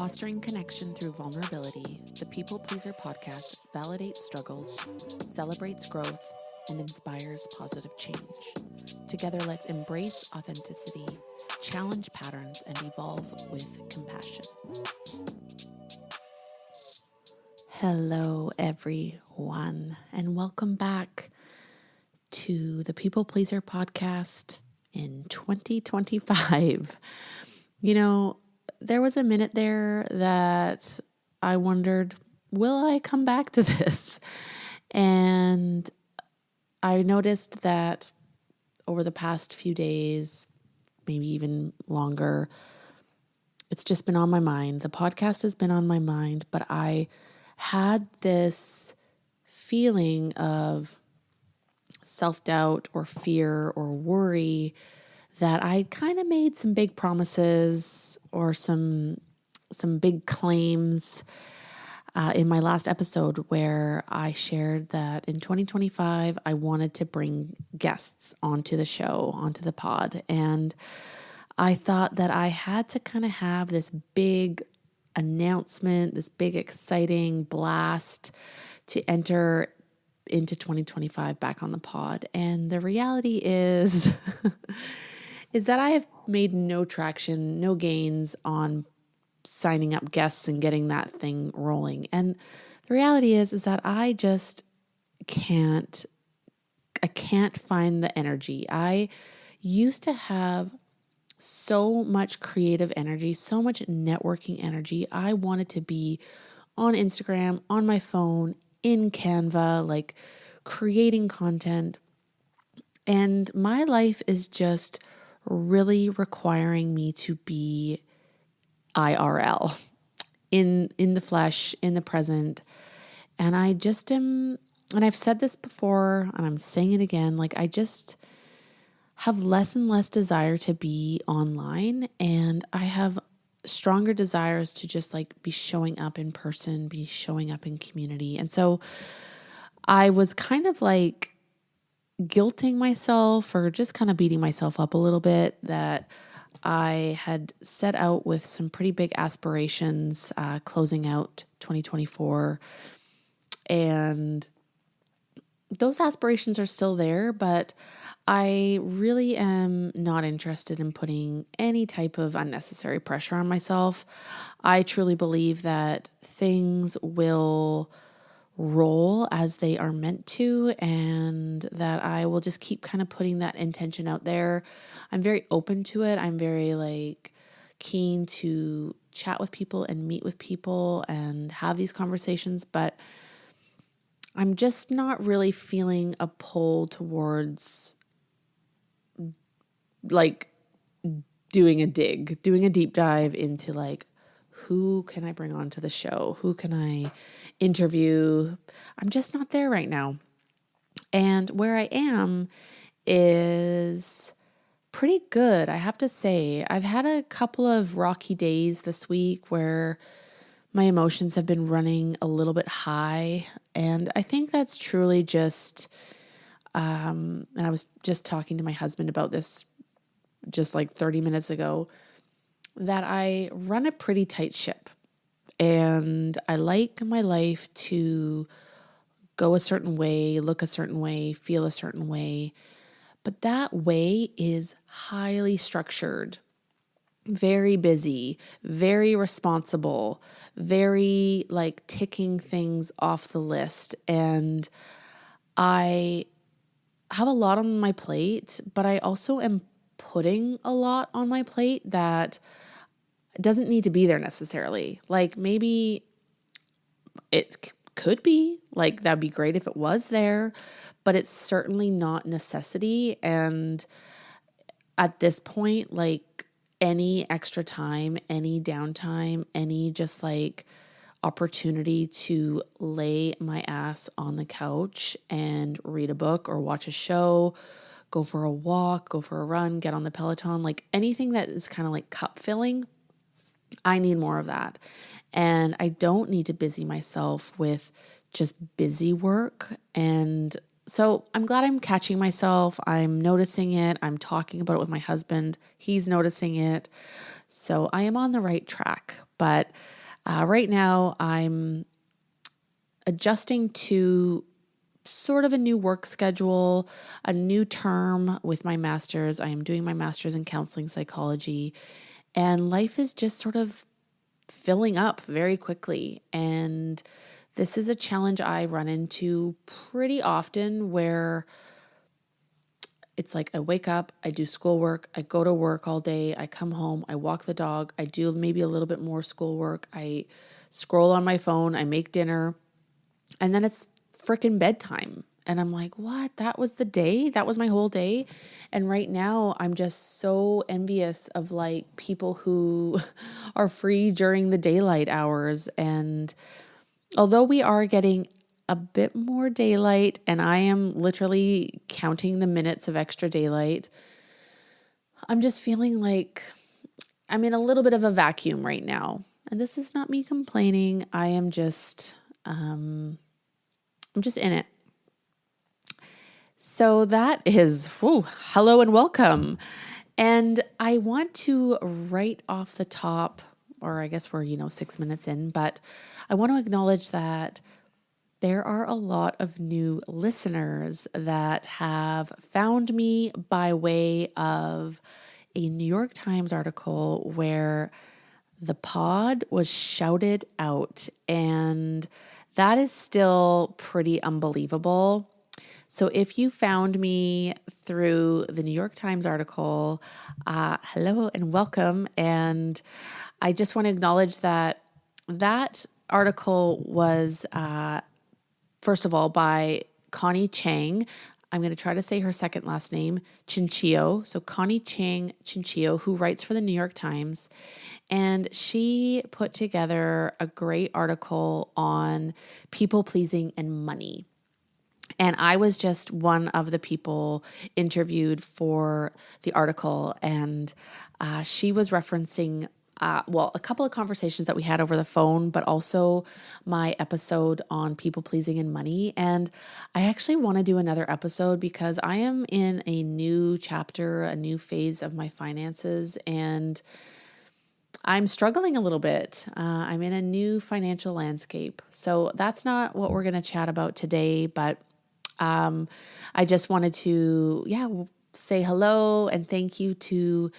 Fostering connection through vulnerability, the People Pleaser podcast validates struggles, celebrates growth, and inspires positive change. Together, let's embrace authenticity, challenge patterns, and evolve with compassion. Hello, everyone, and welcome back to the People Pleaser podcast in 2025. There was a minute there that I wondered, will I come back to this? And I noticed that over the past few days, maybe even longer, it's just been on my mind. The podcast has been on my mind, but I had this feeling of self-doubt or fear or worry that I kind of made some big promises or some big claims in my last episode where I shared that in 2025, I wanted to bring guests onto the show, onto the pod. And I thought that I had to kind of have this big announcement, this big exciting blast to enter into 2025 back on the pod. And the reality is is that I have made no traction, no gains on signing up guests and getting that thing rolling. And the reality is that I just can't find the energy. I used to have so much creative energy, so much networking energy. I wanted to be on Instagram, on my phone, in Canva, like creating content. And my life is just really requiring me to be IRL, in the flesh, in the present. And I just am, and I've said this before, and I'm saying it again, like I just have less and less desire to be online, and I have stronger desires to just like be showing up in person, be showing up in community. And so I was kind of like guilting myself or just kind of beating myself up a little bit that I had set out with some pretty big aspirations closing out 2024. And those aspirations are still there, but I really am not interested in putting any type of unnecessary pressure on myself. I truly believe that things will roll as they are meant to, and that I will just keep kind of putting that intention out there. I'm very open to it. I'm very keen to chat with people and meet with people and have these conversations, but I'm just not really feeling a pull towards doing a deep dive into who can I bring onto the show? Who can I interview? I'm just not there right now. And where I am is pretty good, I have to say. I've had a couple of rocky days this week where my emotions have been running a little bit high. And I think that's truly just, and I was just talking to my husband about this just 30 minutes ago, that I run a pretty tight ship, and I like my life to go a certain way, look a certain way, feel a certain way. But that way is highly structured, very busy, very responsible, very ticking things off the list. And I have a lot on my plate, but I also am putting a lot on my plate that doesn't need to be there necessarily. Maybe it could be, that'd be great if it was there, but it's certainly not necessity. And at this point, any extra time, any downtime, any just opportunity to lay my ass on the couch and read a book or watch a show, go for a walk, go for a run, get on the Peloton, anything that is kind of cup filling, I need more of that. And I don't need to busy myself with just busy work. And so I'm glad I'm catching myself. I'm noticing it. I'm talking about it with my husband. He's noticing it. So I am on the right track. But Right now, I'm adjusting to sort of a new work schedule, a new term with my master's. I am doing my master's in counseling psychology, and life is just sort of filling up very quickly. And this is a challenge I run into pretty often where it's like I wake up, I do schoolwork, I go to work all day, I come home, I walk the dog, I do maybe a little bit more schoolwork, I scroll on my phone, I make dinner, and then it's freaking bedtime. And I'm like, what? That was the day? That was my whole day? And right now, I'm just so envious of like people who are free during the daylight hours. And although we are getting a bit more daylight, and I am literally counting the minutes of extra daylight, I'm just feeling like I'm in a little bit of a vacuum right now. And this is not me complaining. I'm just in it. So that is, hello and welcome. And I want to right off the top, or I guess we're, 6 minutes in, but I want to acknowledge that there are a lot of new listeners that have found me by way of a New York Times article where the pod was shouted out, and that is still pretty unbelievable. So if you found me through the New York Times article, hello and welcome. And I just want to acknowledge that article was first of all, by Connie Chang. I'm going to try to say her second last name, Chinchillo. So Connie Chang Chinchillo, who writes for the New York Times. And she put together a great article on people pleasing and money. And I was just one of the people interviewed for the article. And she was referencing a couple of conversations that we had over the phone, but also my episode on people pleasing and money. And I actually want to do another episode because I am in a new chapter, a new phase of my finances, and I'm struggling a little bit. I'm in a new financial landscape. So that's not what we're going to chat about today, but I just wanted to, say hello and thank you to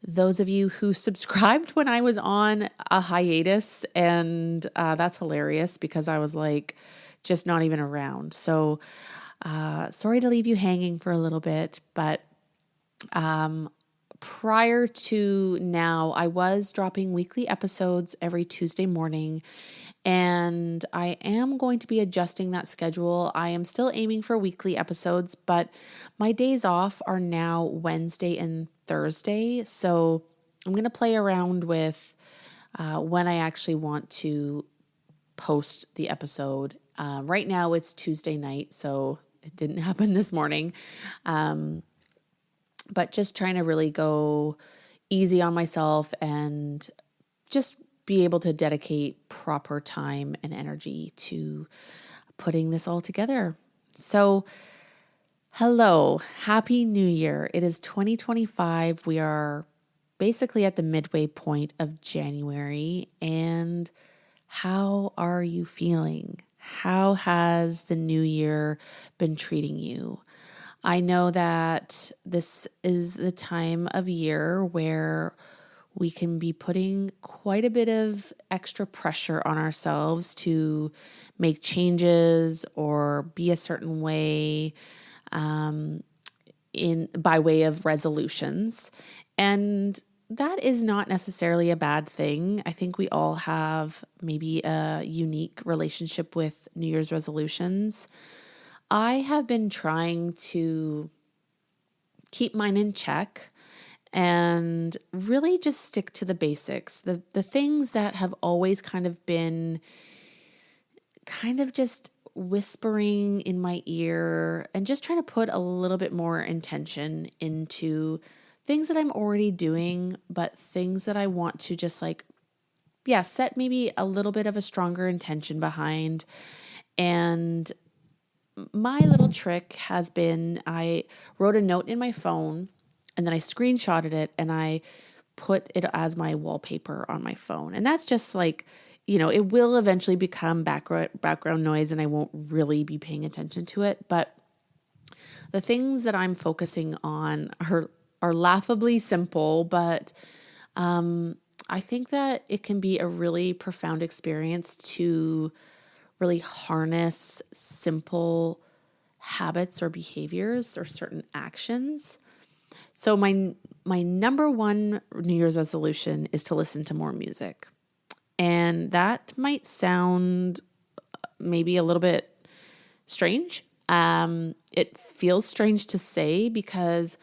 those of you who subscribed when I was on a hiatus. And that's hilarious because I was like just not even around. So sorry to leave you hanging for a little bit, but prior to now, I was dropping weekly episodes every Tuesday morning, and I am going to be adjusting that schedule. I am still aiming for weekly episodes, but my days off are now Wednesday and Thursday. So I'm going to play around with when I actually want to post the episode. Right now it's Tuesday night, so it didn't happen this morning. But just trying to really go easy on myself and just be able to dedicate proper time and energy to putting this all together. So, hello, Happy New Year. It is 2025. We are basically at the midway point of January. And how are you feeling? How has the new year been treating you? I know that this is the time of year where we can be putting quite a bit of extra pressure on ourselves to make changes or be a certain way by way of resolutions. And that is not necessarily a bad thing. I think we all have maybe a unique relationship with New Year's resolutions. I have been trying to keep mine in check and really just stick to the basics, the things that have always kind of been kind of just whispering in my ear, and just trying to put a little bit more intention into things that I'm already doing, but things that I want to just set maybe a little bit of a stronger intention behind. And my little trick has been I wrote a note in my phone and then I screenshotted it and I put it as my wallpaper on my phone. And that's just like it will eventually become background noise and I won't really be paying attention to it. But the things that I'm focusing on are laughably simple, but I think that it can be a really profound experience to really harness simple habits or behaviors or certain actions. So my number one New Year's resolution is to listen to more music. And that might sound maybe a little bit strange. It feels strange to say because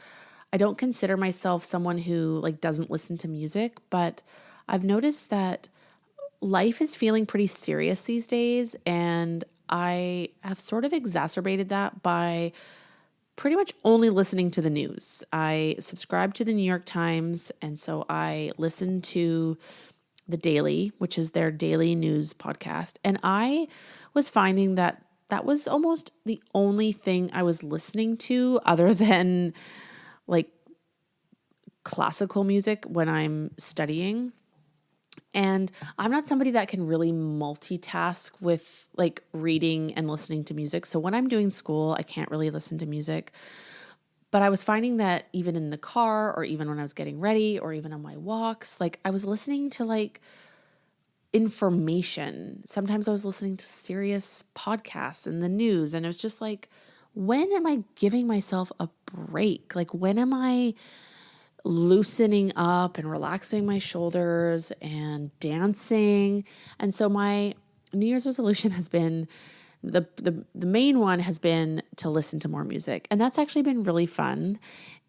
I don't consider myself someone who doesn't listen to music, but I've noticed that life is feeling pretty serious these days, and I have sort of exacerbated that by pretty much only listening to the news. I subscribe to the New York Times, and so I listen to The Daily, which is their daily news podcast. And I was finding that was almost the only thing I was listening to other than classical music when I'm studying. And I'm not somebody that can really multitask with reading and listening to music. So when I'm doing school, I can't really listen to music. But I was finding that even in the car or even when I was getting ready or even on my walks, I was listening to information. Sometimes I was listening to serious podcasts and the news. And it was just when am I giving myself a break? When am I loosening up and relaxing my shoulders and dancing? And so my New Year's resolution has been the main one has been to listen to more music. And that's actually been really fun.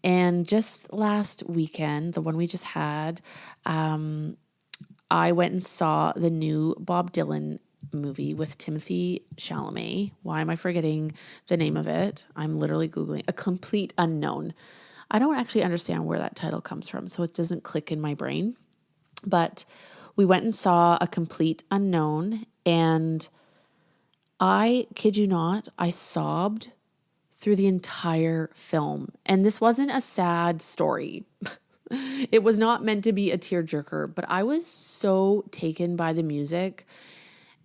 And just last weekend, the one we just had, I went and saw the new Bob Dylan movie with Timothée Chalamet. Why am I forgetting the name of it? I'm literally Googling A Complete Unknown. I don't actually understand where that title comes from, so it doesn't click in my brain. But we went and saw A Complete Unknown, and I kid you not, I sobbed through the entire film. And this wasn't a sad story. It was not meant to be a tearjerker, but I was so taken by the music.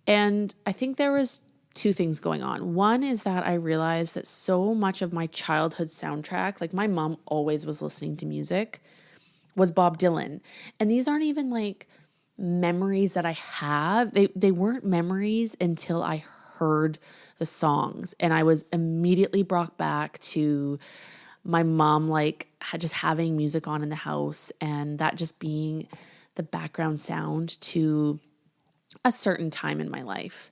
And I think there was two things going on. One is that I realized that so much of my childhood soundtrack, my mom always was listening to music, was Bob Dylan. And these aren't even memories that I have. They weren't memories until I heard the songs. And I was immediately brought back to my mom just having music on in the house and that just being the background sound to a certain time in my life.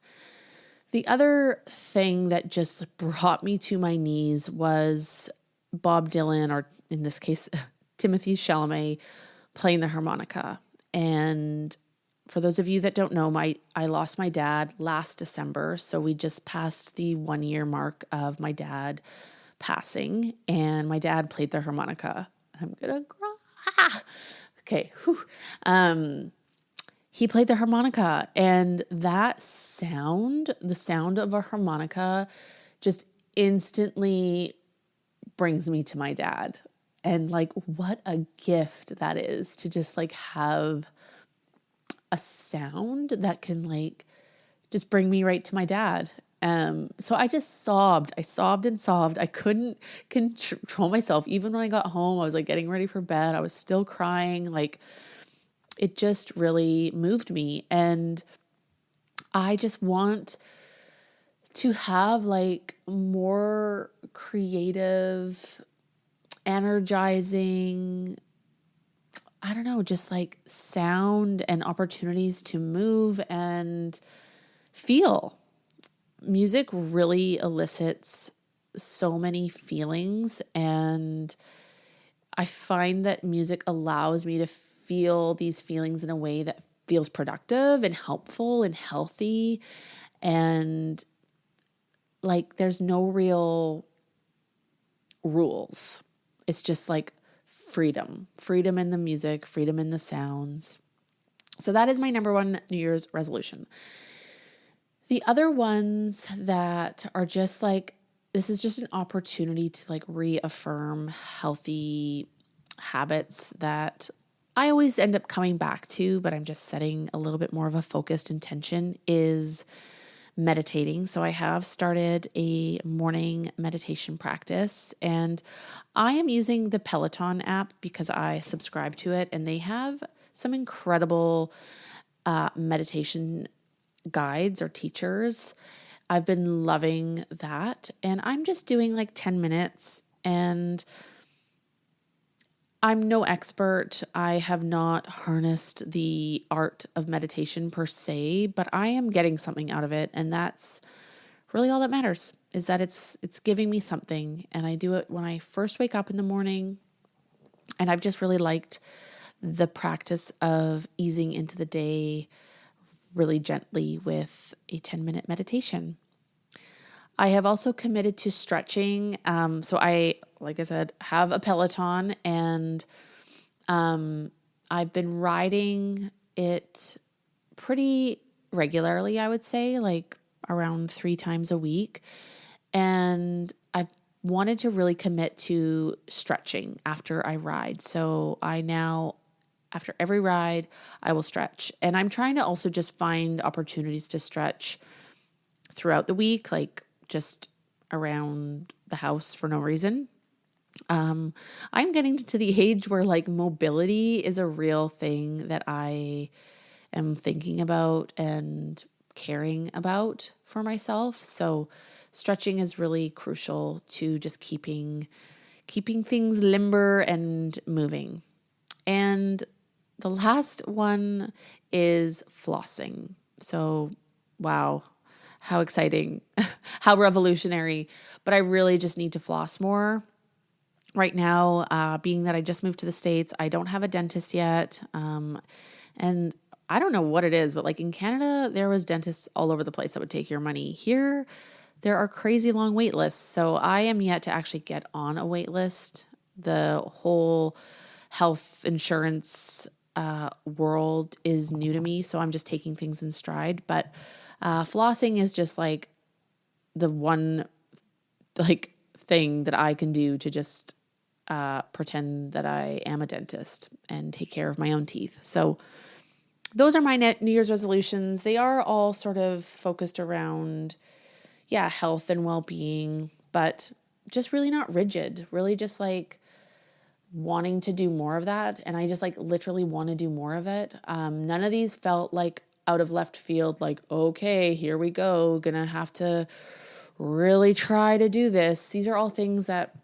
The other thing that just brought me to my knees was Bob Dylan, or in this case, Timothée Chalamet, playing the harmonica. And for those of you that don't know, I lost my dad last December. So we just passed the 1 year mark of my dad passing, and my dad played the harmonica. I'm gonna cry. Okay. He played the harmonica, and that sound, the sound of a harmonica, just instantly brings me to my dad. And what a gift that is to just have a sound that can just bring me right to my dad. So I just sobbed. I sobbed and sobbed. I couldn't control myself. Even when I got home, I was getting ready for bed. I was still crying. It just really moved me. And I just want to have more creative, energizing, I don't know, just sound and opportunities to move and feel. Music really elicits so many feelings, and I find that music allows me to feel these feelings in a way that feels productive and helpful and healthy. And there's no real rules. It's just freedom in the music, freedom in the sounds. So that is my number one New Year's resolution. The other ones that are just this is just an opportunity to reaffirm healthy habits that I always end up coming back to, but I'm just setting a little bit more of a focused intention, is meditating. So I have started a morning meditation practice, and I am using the Peloton app because I subscribe to it, and they have some incredible meditation guides or teachers. I've been loving that, and I'm just doing like 10 minutes, and I'm no expert. I have not harnessed the art of meditation per se, but I am getting something out of it. And that's really all that matters, is that it's giving me something. And I do it when I first wake up in the morning. And I've just really liked the practice of easing into the day really gently with a 10-minute meditation. I have also committed to stretching. So I, like I said, have a Peloton, and I've been riding it pretty regularly, I would say, like around 3 times a week. And I wanted to really commit to stretching after I ride. So I now, after every ride, I will stretch. And I'm trying to also just find opportunities to stretch throughout the week, like just around the house for no reason. I'm getting to the age where like mobility is a real thing that I am thinking about and caring about for myself. So stretching is really crucial to just keeping things limber and moving. And the last one is flossing. So, wow, how exciting, how revolutionary. But I really just need to floss more. Right now, being that I just moved to the States, I don't have a dentist yet. And I don't know what it is, but like in Canada, there was dentists all over the place that would take your money. Here, there are crazy long wait lists. So I am yet to actually get on a wait list. The whole health insurance world is new to me, so I'm just taking things in stride. But flossing is just like the one like thing that I can do to just pretend that I am a dentist and take care of my own teeth. So those are my New Year's resolutions. They are all sort of focused around, health and well-being, but just really not rigid, really just like wanting to do more of that. And I just like literally want to do more of it. None of these felt like out of left field, like, okay, here we go, gonna have to really try to do this. These are all things that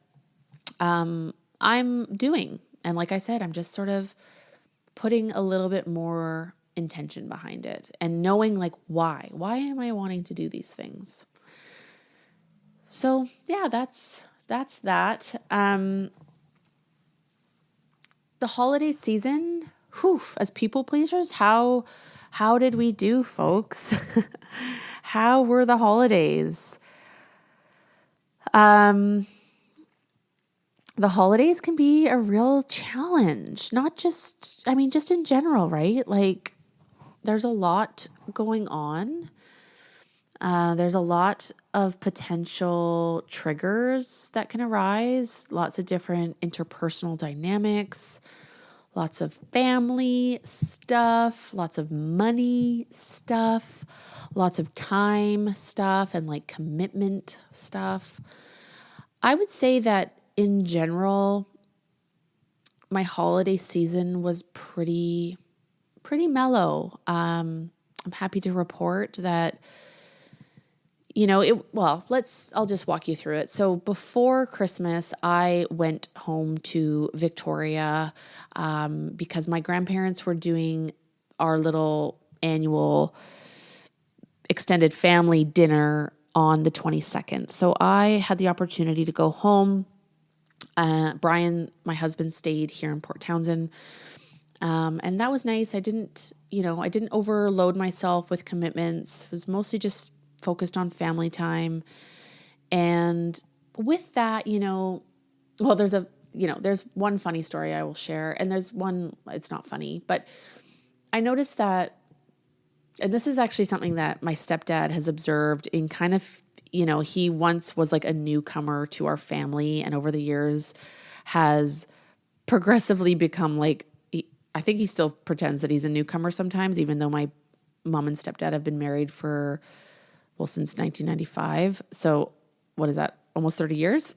I'm doing. And like I said, I'm just sort of putting a little bit more intention behind it and knowing like why am I wanting to do these things? So yeah, that's that. The holiday season, as people pleasers, how did we do, folks? How were the holidays? The holidays can be a real challenge, just in general, right? Like there's a lot going on. There's a lot of potential triggers that can arise, lots of different interpersonal dynamics, lots of family stuff, lots of money stuff, lots of time stuff, and like commitment stuff. I would say that in general, my holiday season was pretty mellow. I'm happy to report that, I'll just walk you through it. So before Christmas, I went home to Victoria because my grandparents were doing our little annual extended family dinner on the 22nd. So I had the opportunity to go home. Brian, my husband, stayed here in Port Townsend. And that was nice. I didn't overload myself with commitments. It was mostly just focused on family time. And with that, there's one funny story I will share, and there's one, it's not funny, but I noticed that, and this is actually something that my stepdad has observed in kind of, he once was like a newcomer to our family, and over the years has progressively become like I think he still pretends that he's a newcomer sometimes, even though my mom and stepdad have been married since 1995. So what is that? Almost 30 years.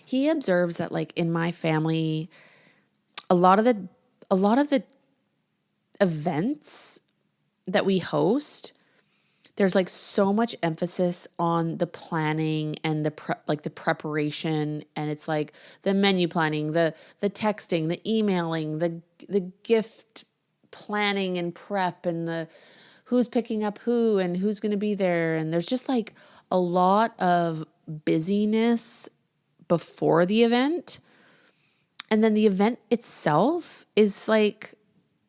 He observes that like in my family, a lot of the events that we host, there's like so much emphasis on the planning and the preparation, and it's like the menu planning, the texting, the emailing, the gift planning and prep, and the who's picking up who and who's going to be there, and there's just like a lot of busyness before the event. And then the event itself is like,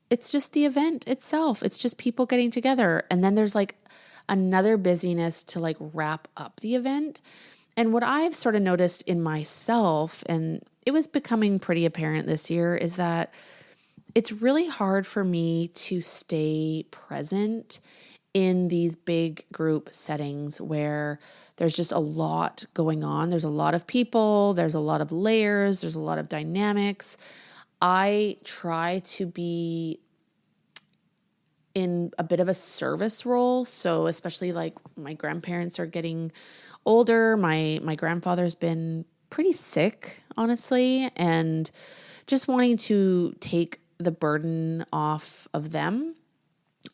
it's just the event itself. It's just people getting together. And then there's like another busyness to like wrap up the event. And what I've sort of noticed in myself, and it was becoming pretty apparent this year, is that it's really hard for me to stay present in these big group settings where there's just a lot going on. There's a lot of people, there's a lot of layers, there's a lot of dynamics. I try to be in a bit of a service role. So especially like my grandparents are getting older. My grandfather's been pretty sick, honestly, and just wanting to take the burden off of them,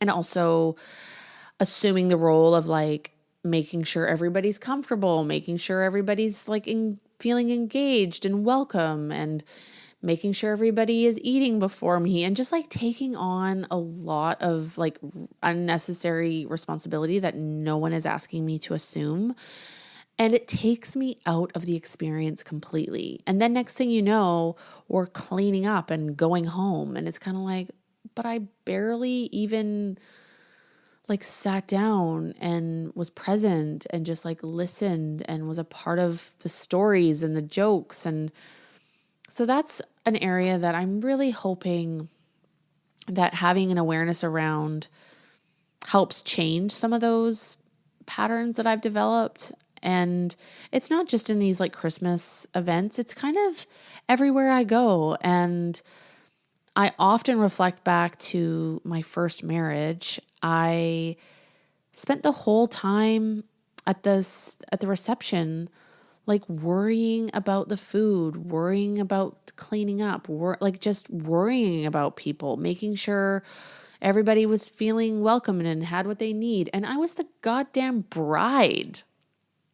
and also assuming the role of like making sure everybody's comfortable, making sure everybody's like feeling engaged and welcome, and making sure everybody is eating before me, and just like taking on a lot of like unnecessary responsibility that no one is asking me to assume. And it takes me out of the experience completely. And then next thing you know, we're cleaning up and going home. And it's kind of like, but I barely even like sat down and was present and just like listened and was a part of the stories and the jokes. And so that's an area that I'm really hoping that having an awareness around helps change some of those patterns that I've developed. And it's not just in these like Christmas events, it's kind of everywhere I go. And I often reflect back to my first marriage. I spent the whole time at the reception like worrying about the food, worrying about cleaning up, like just worrying about people, making sure everybody was feeling welcome and had what they need. And I was the goddamn bride.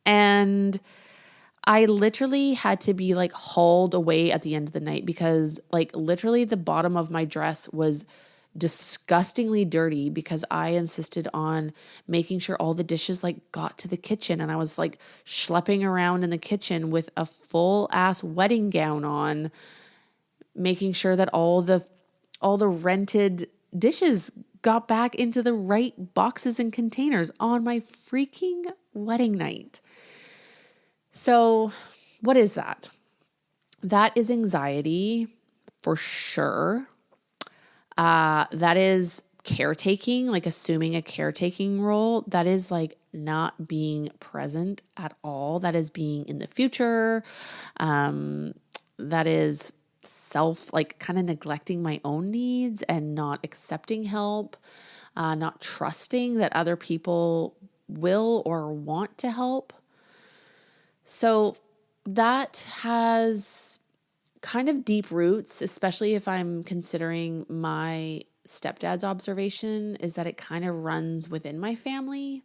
And I literally had to be like hauled away at the end of the night because like literally the bottom of my dress was disgustingly dirty because I insisted on making sure all the dishes like got to the kitchen, and I was like schlepping around in the kitchen with a full ass wedding gown on, making sure that all the rented dishes got back into the right boxes and containers on my freaking wedding night. So what is that? That is anxiety for sure. That is caretaking, like assuming a caretaking role. That is like not being present at all. That is being in the future. That is like kind of neglecting my own needs and not accepting help, not trusting that other people will or want to help. So that has kind of deep roots, especially if I'm considering my stepdad's observation, is that it kind of runs within my family.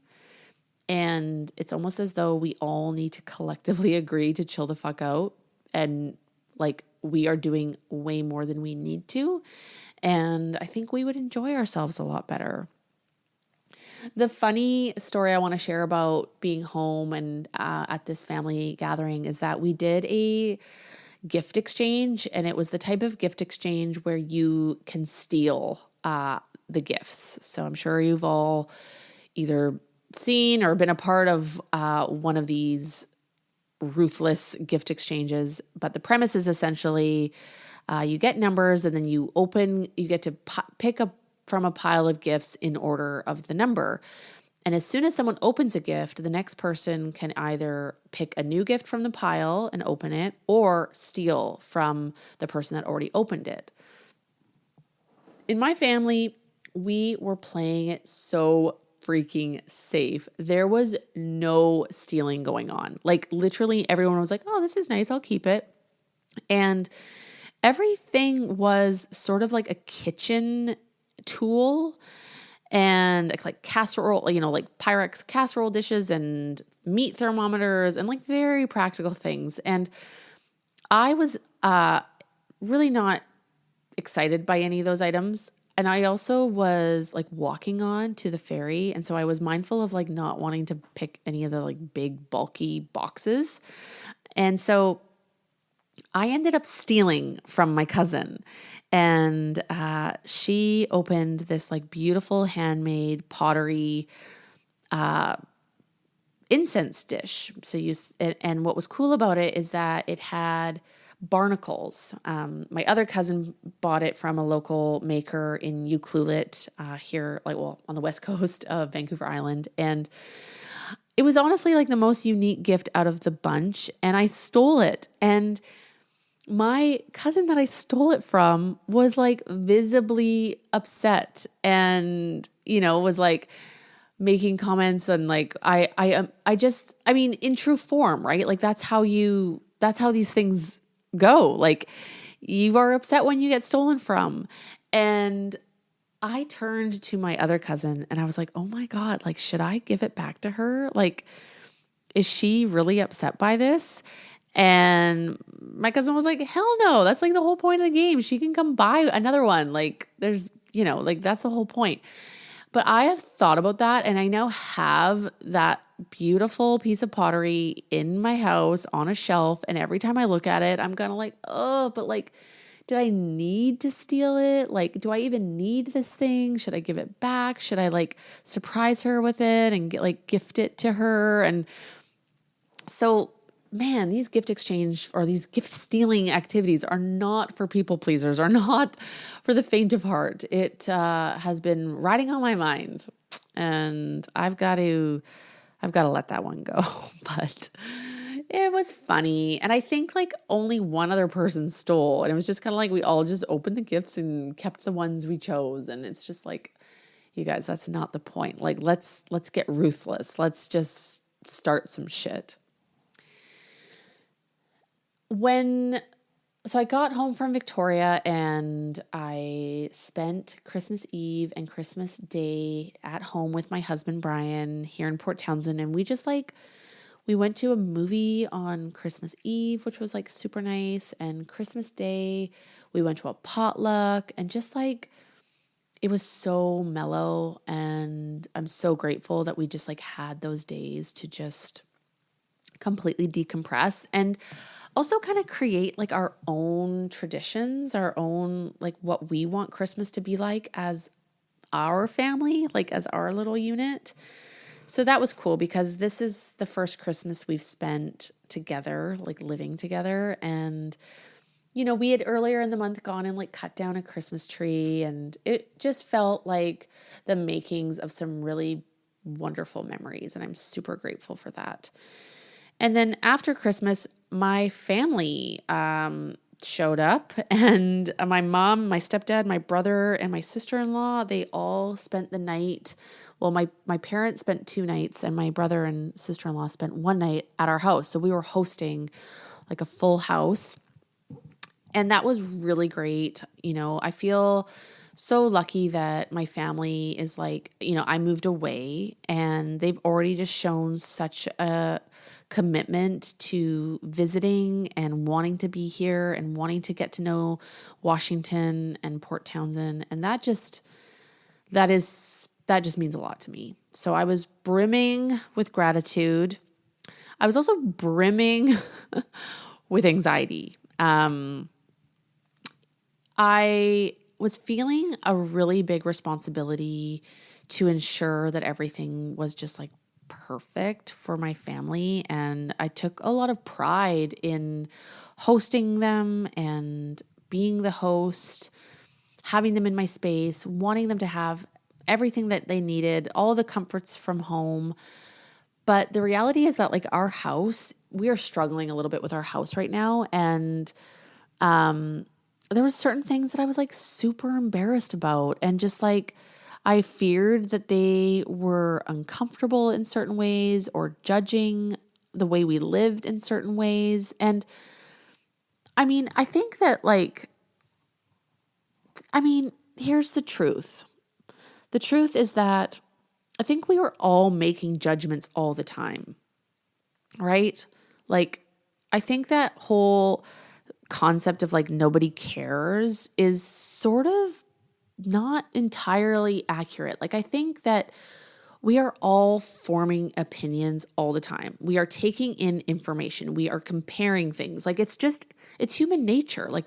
And it's almost as though we all need to collectively agree to chill the fuck out. And like we are doing way more than we need to. And I think we would enjoy ourselves a lot better. The funny story I want to share about being home and at this family gathering is that we did a gift exchange, and it was the type of gift exchange where you can steal the gifts. So I'm sure you've all either seen or been a part of one of these ruthless gift exchanges. But the premise is essentially you get numbers, and then you get to pick up from a pile of gifts in order of the number. And as soon as someone opens a gift, the next person can either pick a new gift from the pile and open it or steal from the person that already opened it. In my family, we were playing it so freaking safe. There was no stealing going on. Like literally everyone was like, oh, this is nice. I'll keep it. And everything was sort of like a kitchen tool and like casserole, like Pyrex casserole dishes and meat thermometers and like very practical things. And I was really not excited by any of those items. And I also was like walking on to the ferry. And so I was mindful of like not wanting to pick any of the like big bulky boxes. And so I ended up stealing from my cousin, and she opened this like beautiful handmade pottery incense dish. And what was cool about it is that it had barnacles. My other cousin bought it from a local maker in Ucluelet here, on the west coast of Vancouver Island. And it was honestly like the most unique gift out of the bunch. And I stole it. And my cousin that I stole it from was like visibly upset and, was like making comments and like, I mean, in true form, right? Like that's how these things go. Like you are upset when you get stolen from. And I turned to my other cousin and I was like, oh my God, like, should I give it back to her? Like, is she really upset by this? And my cousin was like, hell no, that's like the whole point of the game. She can come buy another one. Like there's, like that's the whole point. But I have thought about that and I now have that beautiful piece of pottery in my house on a shelf. And every time I look at it, I'm kind of like, oh, but like, did I need to steal it? Like, do I even need this thing? Should I give it back? Should I like surprise her with it and gift it to her? And so man, these gift exchange or these gift stealing activities are not for people pleasers, are not for the faint of heart. It has been riding on my mind, and I've got to let that one go. But it was funny, and I think like only one other person stole, and it was just kind of like we all just opened the gifts and kept the ones we chose, and it's just like, you guys, that's not the point. Like let's get ruthless. Let's just start some shit. So I got home from Victoria and I spent Christmas Eve and Christmas Day at home with my husband, Brian, here in Port Townsend. And we went to a movie on Christmas Eve, which was like super nice. And Christmas Day, we went to a potluck and just like, it was so mellow. And I'm so grateful that we just like had those days to just completely decompress and also kind of create like our own traditions, our own, like what we want Christmas to be like as our family, like as our little unit. So that was cool because this is the first Christmas we've spent together, like living together. And, we had earlier in the month gone and like cut down a Christmas tree, and it just felt like the makings of some really wonderful memories. And I'm super grateful for that. And then after Christmas, my family showed up, and my mom, my stepdad, my brother, and my sister-in-law, they all spent the night. Well, my parents spent 2 nights, and my brother and sister-in-law spent 1 night at our house. So we were hosting like a full house, and that was really great. I feel so lucky that my family is like, I moved away, and they've already just shown such a commitment to visiting and wanting to be here and wanting to get to know Washington and Port Townsend. And that just means a lot to me. So I was brimming with gratitude. I was also brimming with anxiety. I was feeling a really big responsibility to ensure that everything was just like perfect for my family. And I took a lot of pride in hosting them and being the host, having them in my space, wanting them to have everything that they needed, all the comforts from home. But the reality is that like our house, we are struggling a little bit with our house right now. And there was certain things that I was like super embarrassed about, and just like I feared that they were uncomfortable in certain ways or judging the way we lived in certain ways. And I mean, I think that here's the truth. The truth is that I think we were all making judgments all the time, right? Like, I think that whole concept of like nobody cares is sort of not entirely accurate. Like, I think that we are all forming opinions all the time. We are taking in information. We are comparing things. Like, it's human nature. Like,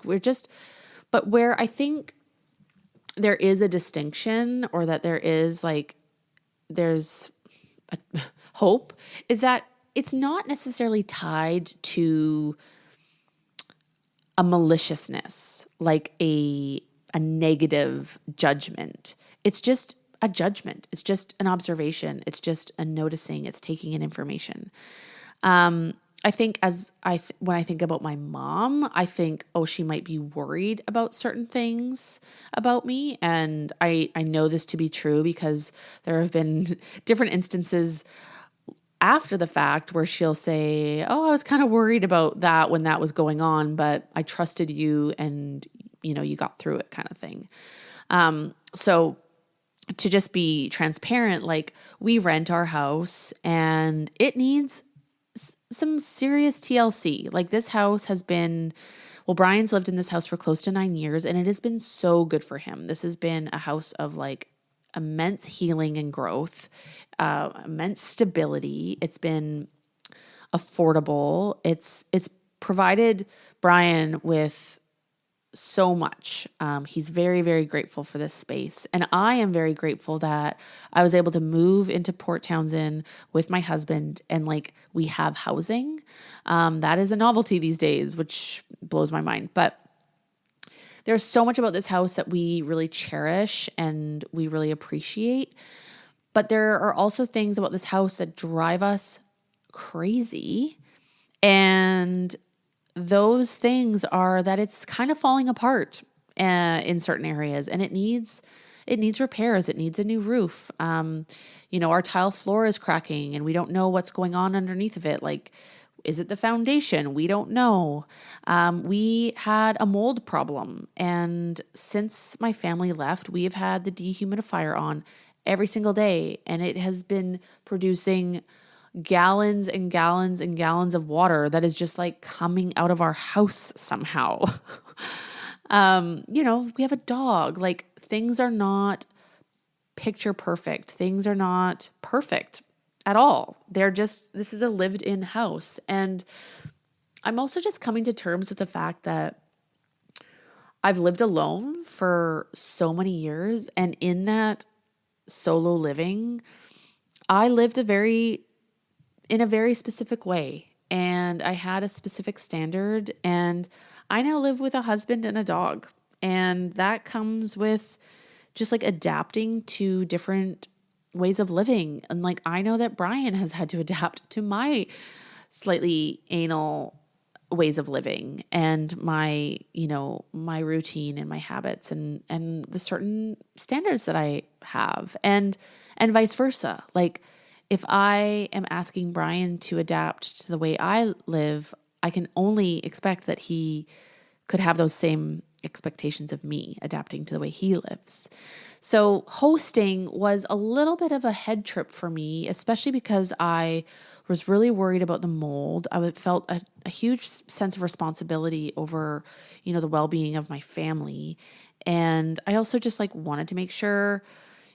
but where I think there is a distinction, or that there's a hope, is that it's not necessarily tied to a maliciousness, like a negative judgment. It's just a judgment. It's just an observation. It's just a noticing. It's taking in information. I think when I think about my mom, I think, oh, she might be worried about certain things about me. And I know this to be true because there have been different instances after the fact where she'll say, oh, I was kind of worried about that when that was going on, but I trusted you and, you got through it, kind of thing. So to just be transparent, like, we rent our house and it needs some serious TLC. Like, this house has been, Brian's lived in this house for close to 9 years, and it has been so good for him. This has been a house of like immense healing and growth, immense stability. It's been affordable. It's provided Brian with so much. He's very, very grateful for this space. And I am very grateful that I was able to move into Port Townsend with my husband, and like, we have housing. That is a novelty these days, which blows my mind. But there's so much about this house that we really cherish and we really appreciate. But there are also things about this house that drive us crazy. And those things are that it's kind of falling apart in certain areas, and it needs repairs. It needs a new roof. Our tile floor is cracking and we don't know what's going on underneath of it. Like, is it the foundation? We don't know. We had a mold problem, and since my family left, we have had the dehumidifier on every single day, and it has been producing gallons and gallons and gallons of water that is just like coming out of our house somehow. We have a dog. Like, things are not picture perfect. Things are not perfect at all. This is a lived in house. And I'm also just coming to terms with the fact that I've lived alone for so many years. And in that solo living, I lived in a very specific way. And I had a specific standard, and I now live with a husband and a dog. And that comes with just like adapting to different ways of living. And like, I know that Brian has had to adapt to my slightly anal ways of living and my routine and my habits and the certain standards that I have, and vice versa. Like, if I am asking Brian to adapt to the way I live, I can only expect that he could have those same expectations of me adapting to the way he lives. So hosting was a little bit of a head trip for me, especially because I was really worried about the mold. I felt a huge sense of responsibility over, the well-being of my family. And I also just like wanted to make sure,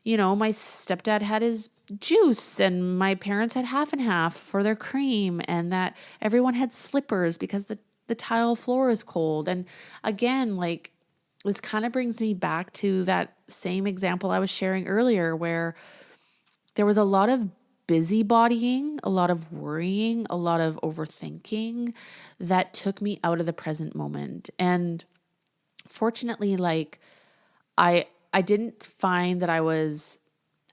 my stepdad had his juice and my parents had half and half for their cream, and that everyone had slippers because the tile floor is cold. And again, like, this kind of brings me back to that same example I was sharing earlier, where there was a lot of busybodying, a lot of worrying, a lot of overthinking that took me out of the present moment. And fortunately, like, I didn't find that I was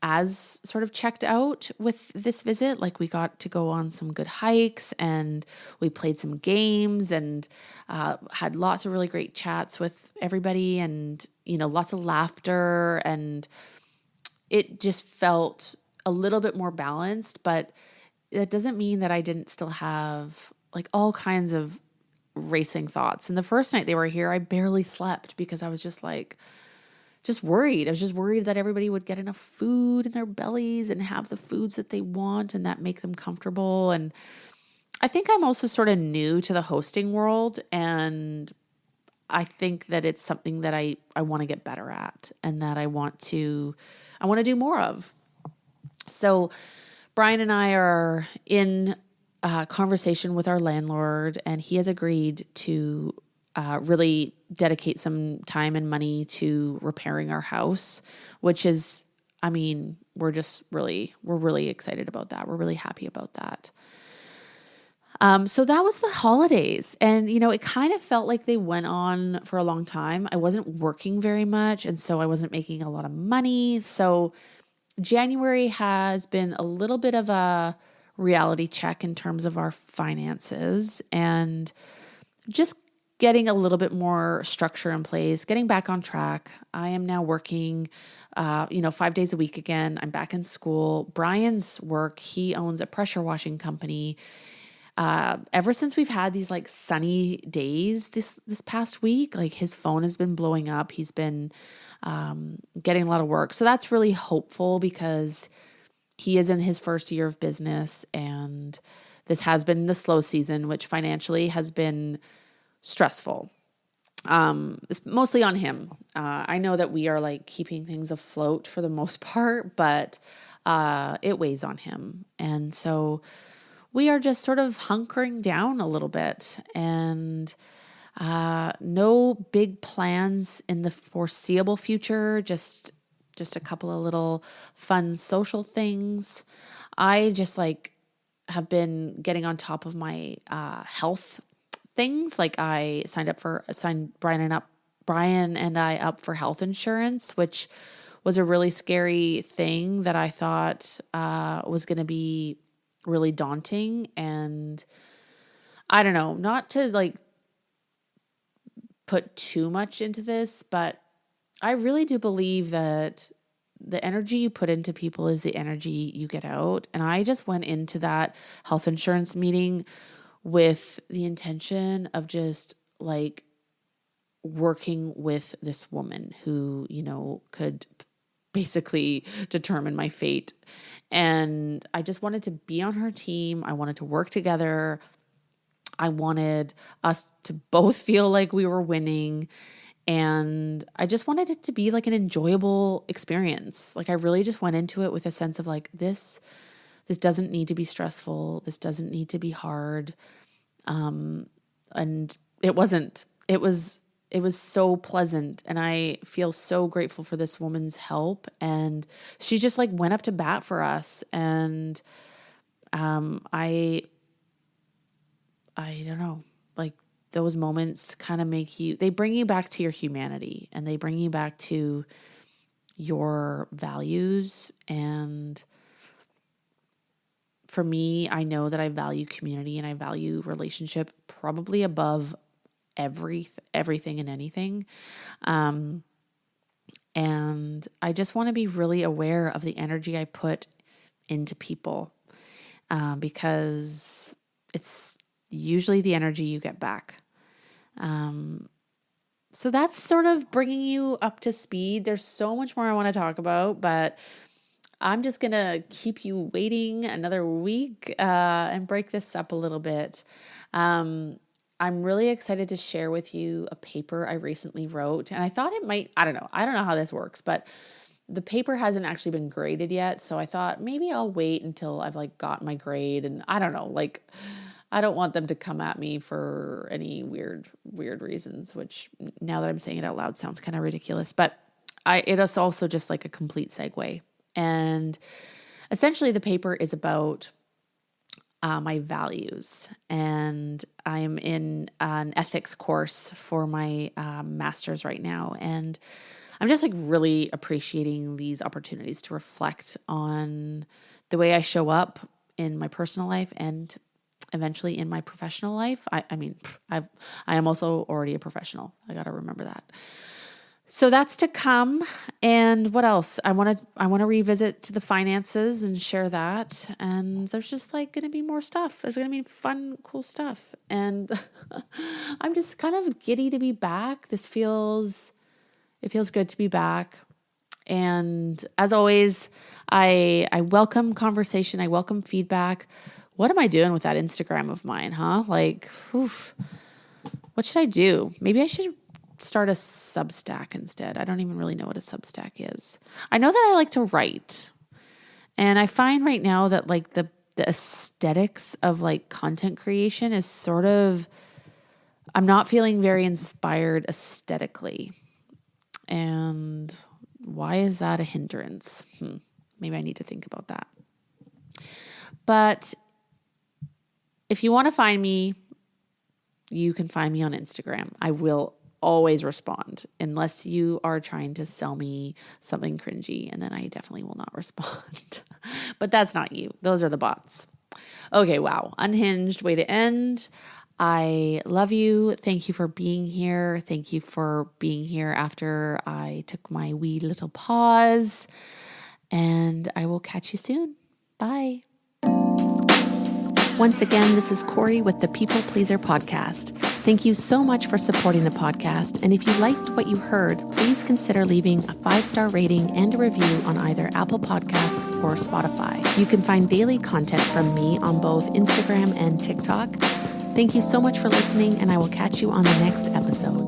as sort of checked out with this visit. Like we got to go on some good hikes and we played some games and had lots of really great chats with everybody and, lots of laughter, and it just felt a little bit more balanced. But that doesn't mean that I didn't still have like all kinds of racing thoughts. And the first night they were here, I barely slept because I was just worried. I was just worried that everybody would get enough food in their bellies and have the foods that they want and that make them comfortable. And I think I'm also sort of new to the hosting world, and I think that it's something that I want to get better at and that I want to do more of. So Brian and I are in conversation with our landlord, and he has agreed to really dedicate some time and money to repairing our house, which is, we're really excited about that. We're really happy about that. So that was the holidays, and it kind of felt like they went on for a long time. I wasn't working very much, and so I wasn't making a lot of money. So January has been a little bit of a reality check in terms of our finances and just getting a little bit more structure in place, getting back on track. I am now working, 5 days a week again. I'm back in school. Brian's work, he owns a pressure washing company. Ever since we've had these like sunny days this past week, like his phone has been blowing up. He's been getting a lot of work. So that's really hopeful because he is in his first year of business, and this has been the slow season, which financially has been stressful. It's mostly on him. I know that we are like keeping things afloat for the most part, but it weighs on him. And so we are just sort of hunkering down a little bit, and no big plans in the foreseeable future, just a couple of little fun social things. I just have been getting on top of my health things. Like I signed Brian and I up for health insurance, which was a really scary thing that I thought was going to be really daunting. And I don't know, not to put too much into this, but I really do believe that the energy you put into people is the energy you get out. And I just went into that health insurance meeting with the intention of just working with this woman who, could basically determine my fate. And I just wanted to be on her team. I wanted to work together. I wanted us to both feel like we were winning. And I just wanted it to be like an enjoyable experience. I really just went into it with a sense of this doesn't need to be stressful. This doesn't need to be hard. And it wasn't. It was so pleasant, and I feel so grateful for this woman's help. And she just went up to bat for us. And I don't know, those moments kind of they bring you back to your humanity, and they bring you back to your values. And for me, I know that I value community and I value relationship probably above everything and anything. And I just want to be really aware of the energy I put into people, because it's usually the energy you get back. So that's sort of bringing you up to speed. There's so much more I want to talk about, but I'm just going to keep you waiting another week and break this up a little bit. I'm really excited to share with you a paper I recently wrote, and I thought it might, I don't know how this works, but the paper hasn't actually been graded yet. So I thought maybe I'll wait until I've got my grade, and I don't know, I don't want them to come at me for any weird reasons, which now that I'm saying it out loud sounds kind of ridiculous, but it is also just a complete segue. And essentially the paper is about my values, and I'm in an ethics course for my master's right now. And I'm just like really appreciating these opportunities to reflect on the way I show up in my personal life and eventually in my professional life. I am also already a professional. I got to remember that. So that's to come. And what else? I want to revisit to the finances and share that. And there's just like going to be more stuff. There's going to be fun, cool stuff. And I'm just kind of giddy to be back. It feels good to be back. And as always, I welcome conversation. I welcome feedback. What am I doing with that Instagram of mine, huh? Like, what should I do? Maybe I should start a Substack instead. I don't even really know what a Substack is. I know that I like to write. And I find right now that like the aesthetics of like content creation is sort of, I'm not feeling very inspired aesthetically. And why is that a hindrance? Maybe I need to think about that. But if you want to find me, you can find me on Instagram. I will always respond unless you are trying to sell me something cringy, and then I definitely will not respond. But that's not you. Those are the bots. Okay, wow. Unhinged way to end. I love you. Thank you for being here. Thank you for being here after I took my wee little pause, and I will catch you soon. Bye. Once again, this is Corie with the People Pleaser Podcast. Thank you so much for supporting the podcast. And if you liked what you heard, please consider leaving a 5-star rating and a review on either Apple Podcasts or Spotify. You can find daily content from me on both Instagram and TikTok. Thank you so much for listening, and I will catch you on the next episode.